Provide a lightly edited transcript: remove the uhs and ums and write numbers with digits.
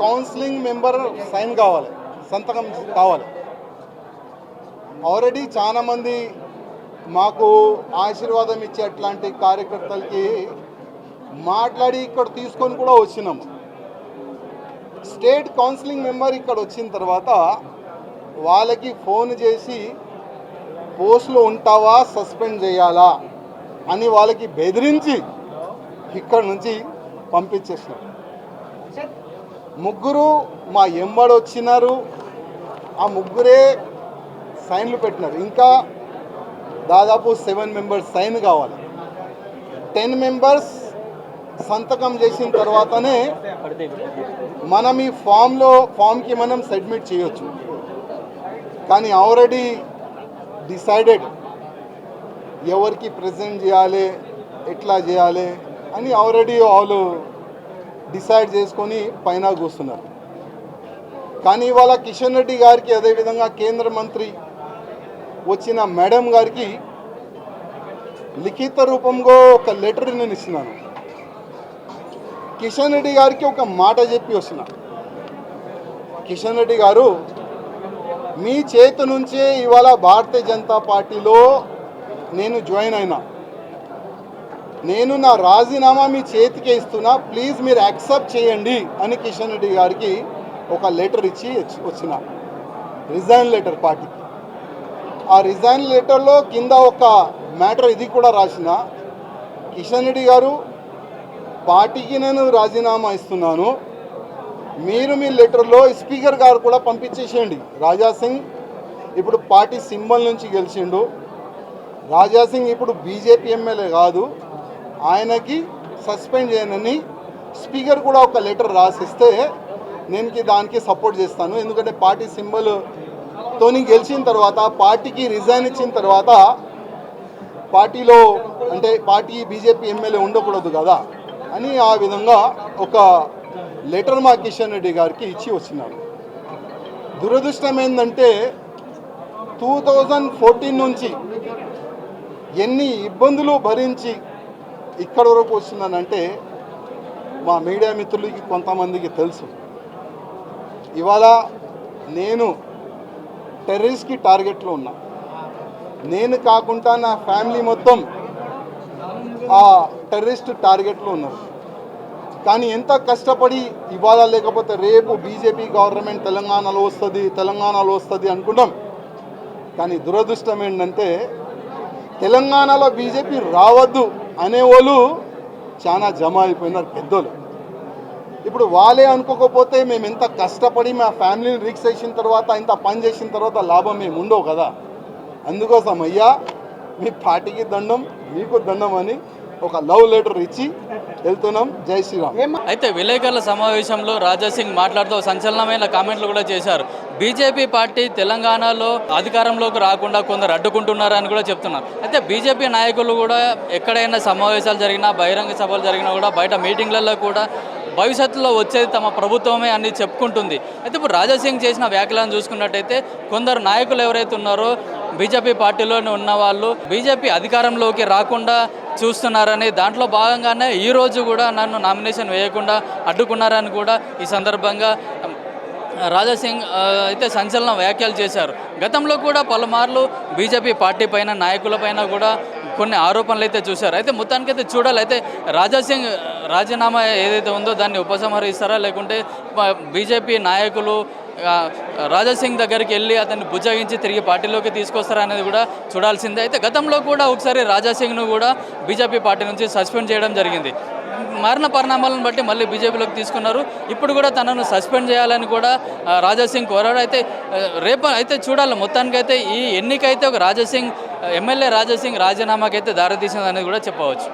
Counselling member sign కావాలి, సంతకం కావాలి. ఆల్రెడీ చాలామంది మాకు ఆశీర్వాదం ఇచ్చే అట్లాంటి కార్యకర్తలకి మాట్లాడి ఇక్కడ తీసుకొని కూడా వచ్చినాము. స్టేట్ కౌన్సిలింగ్ మెంబర్ ఇక్కడ వచ్చిన తర్వాత వాళ్ళకి ఫోన్ చేసి పోస్టులో ఉంటావా, సస్పెండ్ చేయాలా అని వాళ్ళకి బెదిరించి ఇక్కడ నుంచి పంపించేసినారు. ముగ్గురు మా ఎంబడి వచ్చినారు, ఆ ముగ్గురే సైన్లు పెట్టినారు. ఇంకా దాదాపు 7 మెంబర్స్ సైన్ కావాలి. 10 మెంబర్స్ సంతకం చేసిన తర్వాతనే మనం ఈ ఫామ్కి మనం సబ్మిట్ చేయొచ్చు. కానీ ఆల్రెడీ డిసైడెడ్ ఎవరికి ప్రెజెంట్ చేయాలి, ఎట్లా చేయాలి అని ఆల్రెడీ వాళ్ళు డిసైడ్ చేసుకొని పైన కూస్తున్నారు. కానీ ఇవాళ కిషన్ రెడ్డి గారికి, అదేవిధంగా కేంద్ర మంత్రి వచ్చిన మేడం గారికి లిఖిత రూపంలో ఒక లెటర్ నేను ఇస్తున్నాను. కిషన్ రెడ్డి గారికి ఒక మాట చెప్పి వస్తున్నా. కిషన్ రెడ్డి గారు, మీ చేతి నుంచే ఇవాళ భారతీయ జనతా పార్టీలో నేను జాయిన్ అయినా, నేను నా రాజీనామా మీ చేతికే ఇస్తున్నా, ప్లీజ్ మీరు యాక్సెప్ట్ చేయండి అని కిషన్ రెడ్డి గారికి ఒక లెటర్ ఇచ్చి వచ్చిన, రిజైన్ లెటర్ పార్టీకి. ఆ రిజైన్ లెటర్లో కింద ఒక మ్యాటర్ ఇది కూడా రాసిన, కిషన్ రెడ్డి గారు, పార్టీకి నేను రాజీనామా ఇస్తున్నాను, మీరు మీ లెటర్లో స్పీకర్ గారు కూడా పంపించేసేయండి. రాజాసింగ్ ఇప్పుడు పార్టీ సింబల్ నుంచి గెలిచిండు. రాజాసింగ్ ఇప్పుడు బీజేపీ ఎమ్మెల్యే కాదు, ఆయనకి సస్పెండ్ చేయనని స్పీకర్ కూడా ఒక లెటర్ రాసిస్తే నేను దానికి సపోర్ట్ చేస్తాను. ఎందుకంటే పార్టీ సింబల్తోని గెలిచిన తర్వాత, పార్టీకి రిజైన్ ఇచ్చిన తర్వాత పార్టీలో అంటే పార్టీ బీజేపీ ఎమ్మెల్యే ఉండకూడదు కదా అని ఆ విధంగా ఒక లెటర్ మా కిషన్ రెడ్డి గారికి ఇచ్చి వచ్చినారు. దురదృష్టం ఏంటంటే 2014 నుంచి ఎన్ని ఇబ్బందులు భరించి ఇక్కడ వరకు వస్తున్నానంటే మా మీడియా మిత్రులకి కొంతమందికి తెలుసు. ఇవాళ నేను టెర్రరిస్ట్కి టార్గెట్లో ఉన్నా. నేను కాకుండా నా ఫ్యామిలీ మొత్తం ఆ టెర్రరిస్ట్ టార్గెట్లో ఉన్నారు. కానీ ఎంత కష్టపడి ఇవాళ లేకపోతే రేపు బీజేపీ గవర్నమెంట్ తెలంగాణలో వస్తుంది అనుకున్నాం. కానీ దురదృష్టం ఏంటంటే తెలంగాణలో బీజేపీ రావద్దు అనేవాళ్ళు చాలా జమ అయిపోయినారు పెద్దోళ్ళు. ఇప్పుడు వాళ్ళే అనుకోకపోతే మేము ఎంత కష్టపడి మా ఫ్యామిలీని రిక్స్ చేసిన తర్వాత, ఇంత పని చేసిన తర్వాత లాభం మేము ఉండవు కదా. అందుకోసం అయ్యా, మీ పార్టీకి దండం, మీకు దండం అని ఒక లవ్ లెటర్ ఇచ్చి వెళ్తున్నాం. జై శ్రీరామ్. అయితే విలేకరుల సమావేశంలో రాజాసింగ్ మాట్లాడుతూ సంచలనమైన కామెంట్లు కూడా చేశారు. బీజేపీ పార్టీ తెలంగాణలో అధికారంలోకి రాకుండా కొందరు అడ్డుకుంటున్నారని కూడా చెప్తున్నారు. అయితే బీజేపీ నాయకులు కూడా ఎక్కడైనా సమావేశాలు జరిగినా, బహిరంగ సభలు జరిగినా కూడా, బయట మీటింగ్లలో కూడా భవిష్యత్తులో వచ్చేది తమ ప్రభుత్వమే అని చెప్పుకుంటుంది. అయితే ఇప్పుడు రాజాసింగ్ చేసిన వ్యాఖ్యలను చూసుకున్నట్టయితే కొందరు నాయకులు ఎవరైతే ఉన్నారో బీజేపీ పార్టీలోనే ఉన్న వాళ్ళు బీజేపీ అధికారంలోకి రాకుండా చూస్తున్నారని, దాంట్లో భాగంగానే ఈరోజు కూడా నన్ను నామినేషన్ వేయకుండా అడ్డుకున్నారని కూడా ఈ సందర్భంగా రాజాసింగ్ అయితే సంచలన వ్యాఖ్యలు చేశారు. గతంలో కూడా పలుమార్లు బీజేపీ పార్టీ పైన, నాయకుల పైన కూడా కొన్ని ఆరోపణలు అయితే చూశారు. అయితే మొత్తానికైతే చూడాలి. అయితే రాజాసింగ్ రాజీనామా ఏదైతే ఉందో దాన్ని ఉపసంహరిస్తారా, లేకుంటే బీజేపీ నాయకులు రాజాసింగ్ దగ్గరికి వెళ్ళి అతన్ని బుజ్జగించి తిరిగి పార్టీలోకి తీసుకొస్తారా అనేది కూడా చూడాల్సిందే. అయితే గతంలో కూడా ఒకసారి రాజాసింగ్ను కూడా బీజేపీ పార్టీ నుంచి సస్పెండ్ చేయడం జరిగింది. మారిన పరిణామాలను బట్టి మళ్ళీ బీజేపీలోకి తీసుకున్నారు. ఇప్పుడు కూడా తనను సస్పెండ్ చేయాలని కూడా రాజాసింగ్ కోరాడు. అయితే రేపు అయితే చూడాలి. మొత్తానికైతే ఈ ఎన్నికైతే ఒక ఎమ్మెల్యే రాజాసింగ్ రాజీనామాకైతే దారితీసింది అనేది కూడా చెప్పవచ్చు.